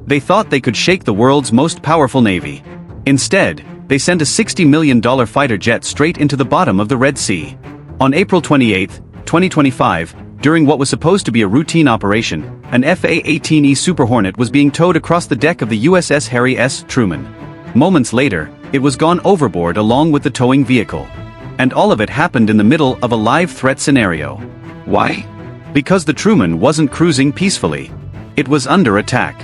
They thought they could shake the world's most powerful navy. Instead, they sent a $60 million fighter jet straight into the bottom of the Red Sea. On April 28, 2025, during what was supposed to be a routine operation, an F/A-18E Super Hornet was being towed across the deck of the USS Harry S. Truman. Moments later, it was gone overboard along with the towing vehicle. And all of it happened in the middle of a live threat scenario. Why? Because the Truman wasn't cruising peacefully. It was under attack.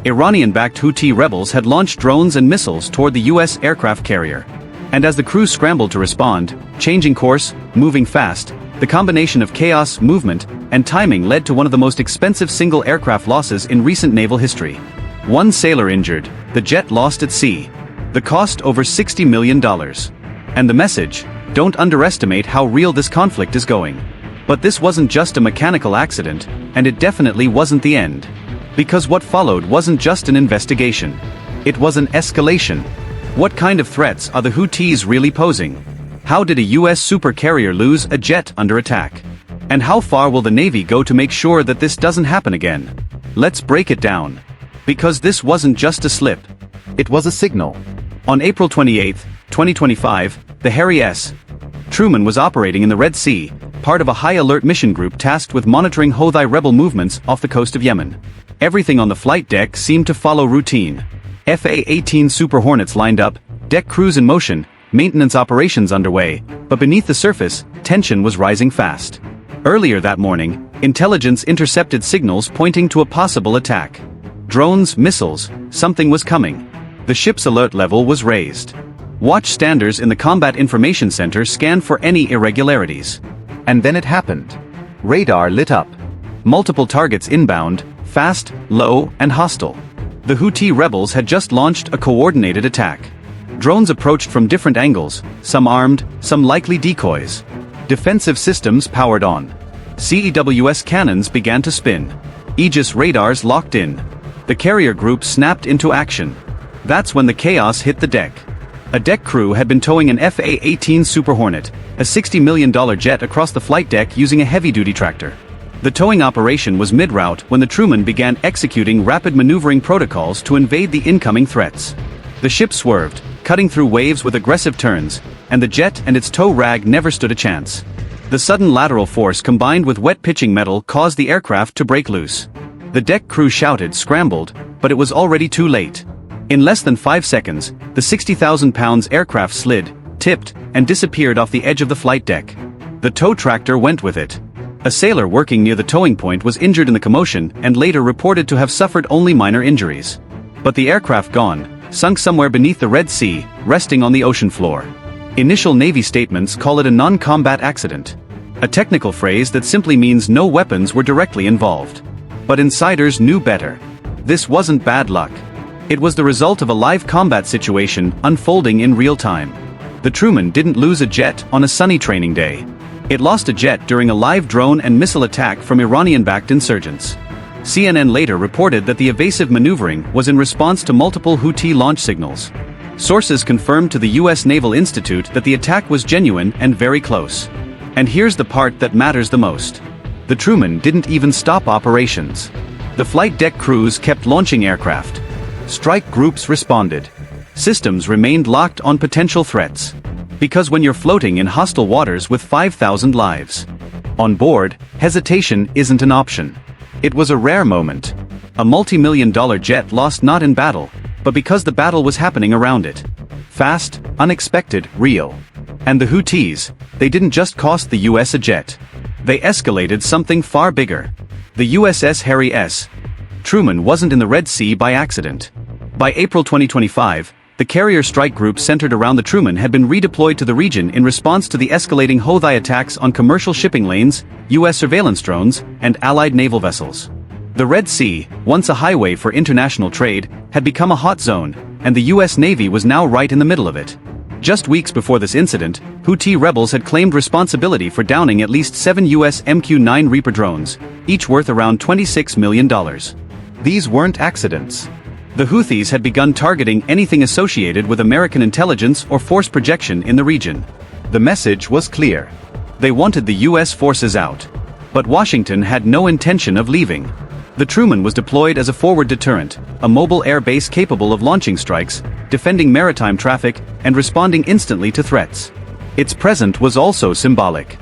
Iranian-backed Houthi rebels had launched drones and missiles toward the U.S. aircraft carrier. And as the crew scrambled to respond, changing course, moving fast, the combination of chaos, movement, and timing led to one of the most expensive single aircraft losses in recent naval history. One sailor injured, the jet lost at sea. The cost over $60 million. And the message: don't underestimate how real this conflict is going. But this wasn't just a mechanical accident, and it definitely wasn't the end. Because what followed wasn't just an investigation. It was an escalation. What kind of threats are the Houthis really posing? How did a U.S. supercarrier lose a jet under attack? And how far will the Navy go to make sure that this doesn't happen again? Let's break it down. Because this wasn't just a slip. It was a signal. On April 28, 2025, the Harry S. Truman was operating in the Red Sea, part of a high-alert mission group tasked with monitoring Houthi rebel movements off the coast of Yemen. Everything on the flight deck seemed to follow routine. F/A-18 Super Hornets lined up, deck crews in motion, maintenance operations underway, but beneath the surface, tension was rising fast. Earlier that morning, intelligence intercepted signals pointing to a possible attack. Drones, missiles, something was coming. The ship's alert level was raised. Watchstanders in the Combat Information Center scanned for any irregularities. And then it happened. Radar lit up. Multiple targets inbound, fast, low, and hostile. The Houthi rebels had just launched a coordinated attack. Drones approached from different angles, some armed, some likely decoys. Defensive systems powered on. CEWS cannons began to spin. Aegis radars locked in. The carrier group snapped into action. That's when the chaos hit the deck. A deck crew had been towing an F/A-18 Super Hornet, a $60 million jet, across the flight deck using a heavy-duty tractor. The towing operation was mid-route when the Truman began executing rapid maneuvering protocols to invade the incoming threats. The ship swerved, cutting through waves with aggressive turns, and the jet and its tow rag never stood a chance. The sudden lateral force combined with wet pitching metal caused the aircraft to break loose. The deck crew shouted, scrambled, but it was already too late. In less than 5 seconds, the 60,000-pound aircraft slid, tipped, and disappeared off the edge of the flight deck. The tow tractor went with it. A sailor working near the towing point was injured in the commotion and later reported to have suffered only minor injuries. But the aircraft gone, sunk somewhere beneath the Red Sea, resting on the ocean floor. Initial Navy statements call it a non-combat accident. A technical phrase that simply means no weapons were directly involved. But insiders knew better. This wasn't bad luck. It was the result of a live combat situation unfolding in real time. The Truman didn't lose a jet on a sunny training day. It lost a jet during a live drone and missile attack from Iranian-backed insurgents. CNN later reported that the evasive maneuvering was in response to multiple Houthi launch signals. Sources confirmed to the U.S. Naval Institute that the attack was genuine and very close. And here's the part that matters the most. The Truman didn't even stop operations. The flight deck crews kept launching aircraft. Strike groups responded. Systems remained locked on potential threats. Because when you're floating in hostile waters with 5,000 lives on board, hesitation isn't an option. It was a rare moment. A multi-million-dollar jet lost not in battle, but because the battle was happening around it. Fast, unexpected, real. And the Houthis, they didn't just cost the US a jet. They escalated something far bigger. The USS Harry S. Truman wasn't in the Red Sea by accident. By April 2025, the carrier strike group centered around the Truman had been redeployed to the region in response to the escalating Houthi attacks on commercial shipping lanes, U.S. surveillance drones, and allied naval vessels. The Red Sea, once a highway for international trade, had become a hot zone, and the U.S. Navy was now right in the middle of it. Just weeks before this incident, Houthi rebels had claimed responsibility for downing at least 7 U.S. MQ-9 Reaper drones, each worth around $26 million. These weren't accidents. The Houthis had begun targeting anything associated with American intelligence or force projection in the region. The message was clear. They wanted the U.S. forces out. But Washington had no intention of leaving. The Truman was deployed as a forward deterrent, a mobile air base capable of launching strikes, defending maritime traffic, and responding instantly to threats. Its presence was also symbolic.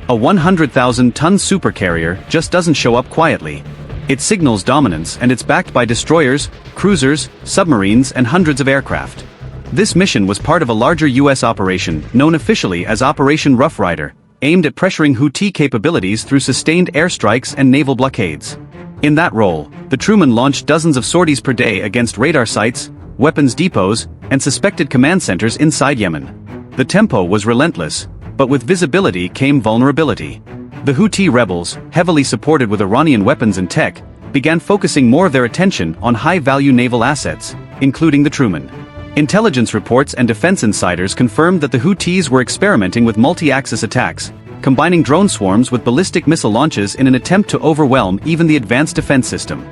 A 100,000-ton supercarrier just doesn't show up quietly. It signals dominance, and it's backed by destroyers, cruisers, submarines, and hundreds of aircraft. This mission was part of a larger U.S. operation known officially as Operation Rough Rider, aimed at pressuring Houthi capabilities through sustained airstrikes and naval blockades. In that role, the Truman launched dozens of sorties per day against radar sites, weapons depots, and suspected command centers inside Yemen. The tempo was relentless, but with visibility came vulnerability. The Houthi rebels, heavily supported with Iranian weapons and tech, began focusing more of their attention on high-value naval assets, including the Truman. Intelligence reports and defense insiders confirmed that the Houthis were experimenting with multi-axis attacks, combining drone swarms with ballistic missile launches in an attempt to overwhelm even the advanced defense system.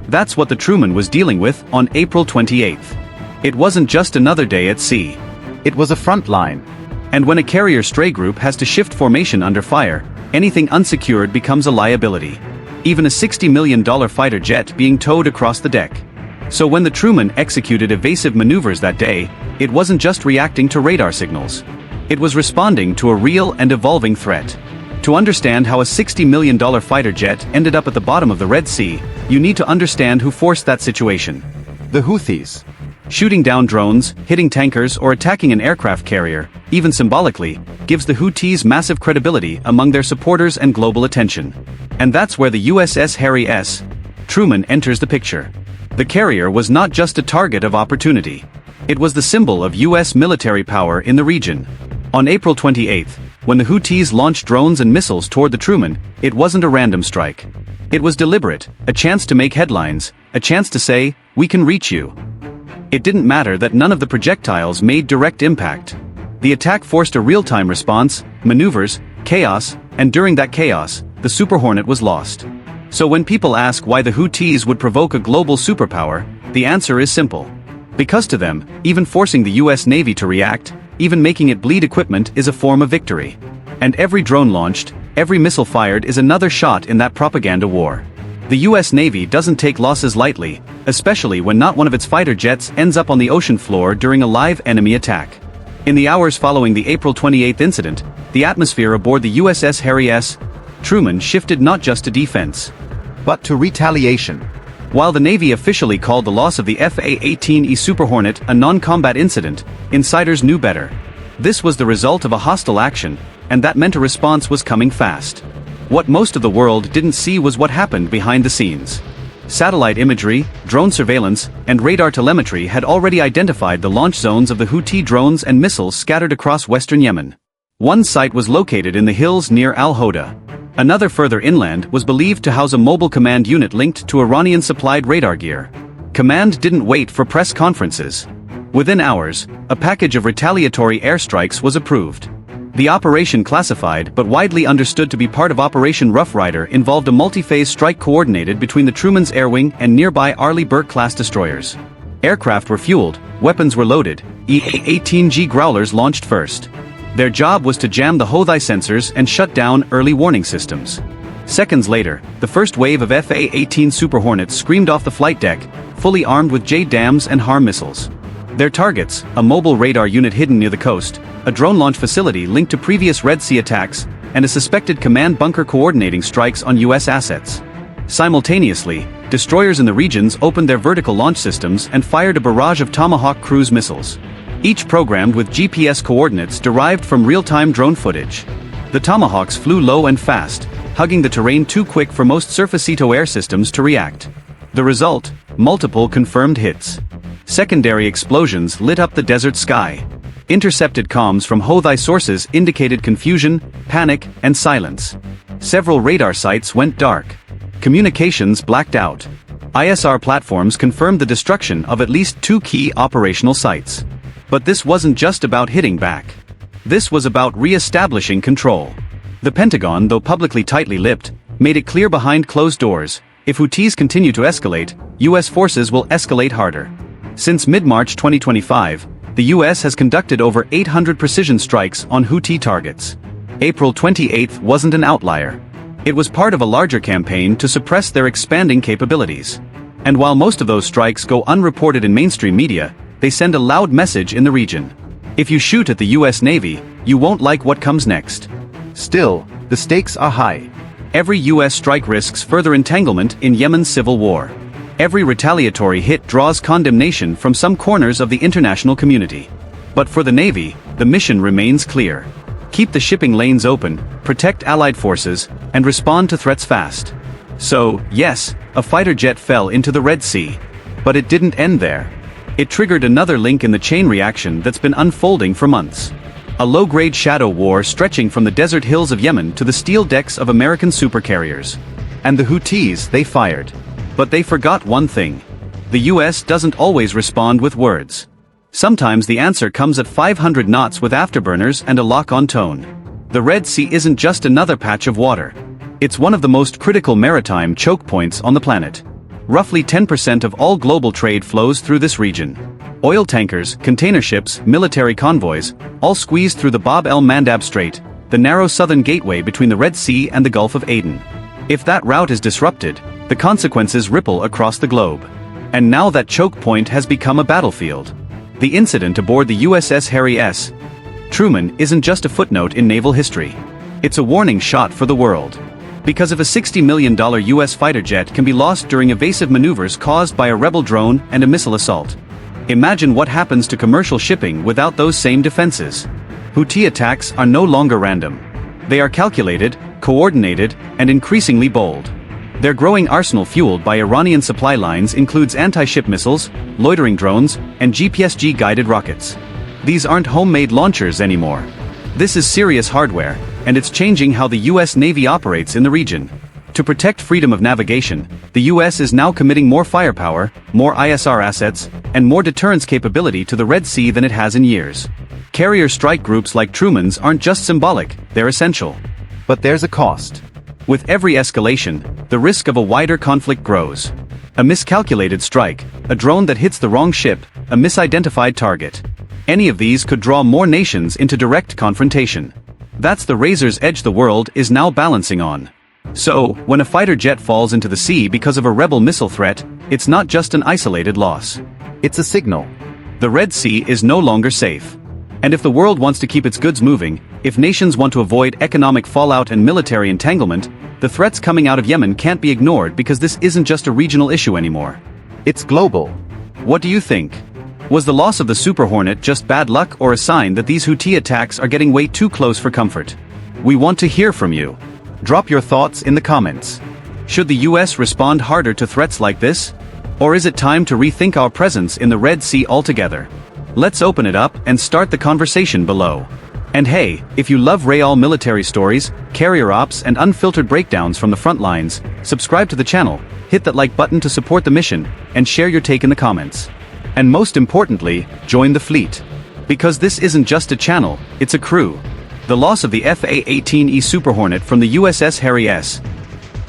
That's what the Truman was dealing with on April 28th. It wasn't just another day at sea. It was a front line. And when a carrier stray group has to shift formation under fire, anything unsecured becomes a liability. Even a $60 million fighter jet being towed across the deck. So when the Truman executed evasive maneuvers that day, it wasn't just reacting to radar signals. It was responding to a real and evolving threat. To understand how a $60 million fighter jet ended up at the bottom of the Red Sea, you need to understand who forced that situation. The Houthis. Shooting down drones, hitting tankers, or attacking an aircraft carrier, even symbolically, gives the Houthis massive credibility among their supporters and global attention. And that's where the USS Harry S. Truman enters the picture. The carrier was not just a target of opportunity. It was the symbol of U.S. military power in the region. On April 28th, when the Houthis launched drones and missiles toward the Truman, it wasn't a random strike. It was deliberate, a chance to make headlines, a chance to say, "We can reach you." It didn't matter that none of the projectiles made direct impact. The attack forced a real-time response, maneuvers, chaos, and during that chaos, the Super Hornet was lost. So when people ask why the Houthis would provoke a global superpower, the answer is simple. Because to them, even forcing the US Navy to react, even making it bleed equipment is a form of victory. And every drone launched, every missile fired is another shot in that propaganda war. The US Navy doesn't take losses lightly, especially when not one of its fighter jets ends up on the ocean floor during a live enemy attack. In the hours following the April 28 incident, the atmosphere aboard the USS Harry S. Truman shifted not just to defense, but to retaliation. While the Navy officially called the loss of the FA-18E Super Hornet a non-combat incident, insiders knew better. This was the result of a hostile action, and that meant a response was coming fast. What most of the world didn't see was what happened behind the scenes. Satellite imagery, drone surveillance, and radar telemetry had already identified the launch zones of the Houthi drones and missiles scattered across western Yemen. One site was located in the hills near Al-Hoda. Another further inland was believed to house a mobile command unit linked to Iranian-supplied radar gear. Command didn't wait for press conferences. Within hours, a package of retaliatory airstrikes was approved. The operation, classified but widely understood to be part of Operation Rough Rider, involved a multi-phase strike coordinated between the Truman's Air Wing and nearby Arleigh Burke-class destroyers. Aircraft were fueled, weapons were loaded, EA-18G Growlers launched first. Their job was to jam the Houthi sensors and shut down early warning systems. Seconds later, the first wave of FA-18 Super Hornets screamed off the flight deck, fully armed with JDAMs and HARM missiles. Their targets, a mobile radar unit hidden near the coast, a drone launch facility linked to previous Red Sea attacks, and a suspected command bunker coordinating strikes on U.S. assets. Simultaneously, destroyers in the regions opened their vertical launch systems and fired a barrage of Tomahawk cruise missiles. Each programmed with GPS coordinates derived from real-time drone footage. The Tomahawks flew low and fast, hugging the terrain too quick for most surface-to-air systems to react. The result? Multiple confirmed hits. Secondary explosions lit up the desert sky. Intercepted comms from Houthi sources indicated confusion, panic, and silence. Several radar sites went dark. Communications blacked out. ISR platforms confirmed the destruction of at least 2 key operational sites. But this wasn't just about hitting back. This was about re-establishing control. The Pentagon, though publicly tightly-lipped, made it clear behind closed doors, if Houthis continue to escalate, U.S. forces will escalate harder. Since mid-March 2025, the U.S. has conducted over 800 precision strikes on Houthi targets. April 28 wasn't an outlier. It was part of a larger campaign to suppress their expanding capabilities. And while most of those strikes go unreported in mainstream media, they send a loud message in the region. If you shoot at the US Navy, you won't like what comes next. Still, the stakes are high. Every US strike risks further entanglement in Yemen's civil war. Every retaliatory hit draws condemnation from some corners of the international community. But for the Navy, the mission remains clear. Keep the shipping lanes open, protect Allied forces, and respond to threats fast. So, yes, a fighter jet fell into the Red Sea. But it didn't end there. It triggered another link in the chain reaction that's been unfolding for months. A low-grade shadow war stretching from the desert hills of Yemen to the steel decks of American supercarriers. And the Houthis, they fired. But they forgot one thing. The US doesn't always respond with words. Sometimes the answer comes at 500 knots with afterburners and a lock-on tone. The Red Sea isn't just another patch of water. It's one of the most critical maritime choke points on the planet. Roughly 10% of all global trade flows through this region. Oil tankers, container ships, military convoys, all squeezed through the Bab el-Mandab Strait, the narrow southern gateway between the Red Sea and the Gulf of Aden. If that route is disrupted, the consequences ripple across the globe. And now that choke point has become a battlefield. The incident aboard the USS Harry S. Truman isn't just a footnote in naval history. It's a warning shot for the world. Because if a $60 million US fighter jet can be lost during evasive maneuvers caused by a rebel drone and a missile assault, imagine what happens to commercial shipping without those same defenses. Houthi attacks are no longer random. They are calculated, coordinated, and increasingly bold. Their growing arsenal fueled by Iranian supply lines includes anti-ship missiles, loitering drones, and GPS-guided rockets. These aren't homemade launchers anymore. This is serious hardware, and it's changing how the US Navy operates in the region. To protect freedom of navigation, the US is now committing more firepower, more ISR assets, and more deterrence capability to the Red Sea than it has in years. Carrier strike groups like Truman's aren't just symbolic, they're essential. But there's a cost. With every escalation, the risk of a wider conflict grows. A miscalculated strike, a drone that hits the wrong ship, a misidentified target. Any of these could draw more nations into direct confrontation. That's the razor's edge the world is now balancing on. So, when a fighter jet falls into the sea because of a rebel missile threat, it's not just an isolated loss. It's a signal. The Red Sea is no longer safe. And if the world wants to keep its goods moving, if nations want to avoid economic fallout and military entanglement, the threats coming out of Yemen can't be ignored because this isn't just a regional issue anymore. It's global. What do you think? Was the loss of the Super Hornet just bad luck or a sign that these Houthi attacks are getting way too close for comfort? We want to hear from you. Drop your thoughts in the comments. Should the US respond harder to threats like this? Or is it time to rethink our presence in the Red Sea altogether? Let's open it up and start the conversation below. And hey, if you love real military stories, carrier ops, and unfiltered breakdowns from the front lines, subscribe to the channel, hit that like button to support the mission, and share your take in the comments. And most importantly, join the fleet. Because this isn't just a channel, it's a crew. The loss of the FA-18E Super Hornet from the USS Harry S.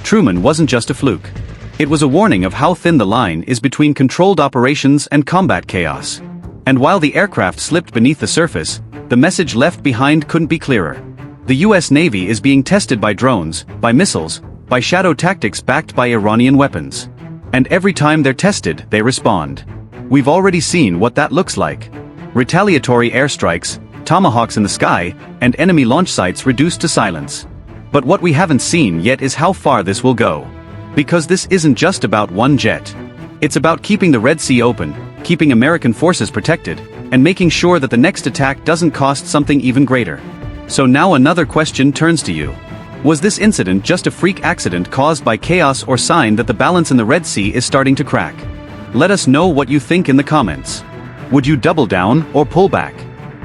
Truman wasn't just a fluke. It was a warning of how thin the line is between controlled operations and combat chaos. And while the aircraft slipped beneath the surface, the message left behind couldn't be clearer. The US Navy is being tested by drones, by missiles, by shadow tactics backed by Iranian weapons. And every time they're tested, they respond. We've already seen what that looks like. Retaliatory airstrikes, tomahawks in the sky, and enemy launch sites reduced to silence. But what we haven't seen yet is how far this will go. Because this isn't just about one jet. It's about keeping the Red Sea open, keeping American forces protected, and making sure that the next attack doesn't cost something even greater. So now another question turns to you. Was this incident just a freak accident caused by chaos or sign that the balance in the Red Sea is starting to crack? Let us know what you think in the comments. Would you double down or pull back?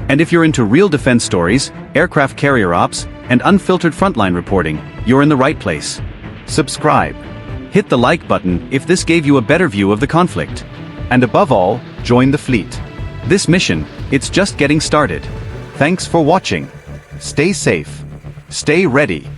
And if you're into real defense stories, aircraft carrier ops, and unfiltered frontline reporting, you're in the right place. Subscribe. Hit the like button if this gave you a better view of the conflict. And above all, join the fleet. This mission, it's just getting started. Thanks for watching. Stay safe. Stay ready.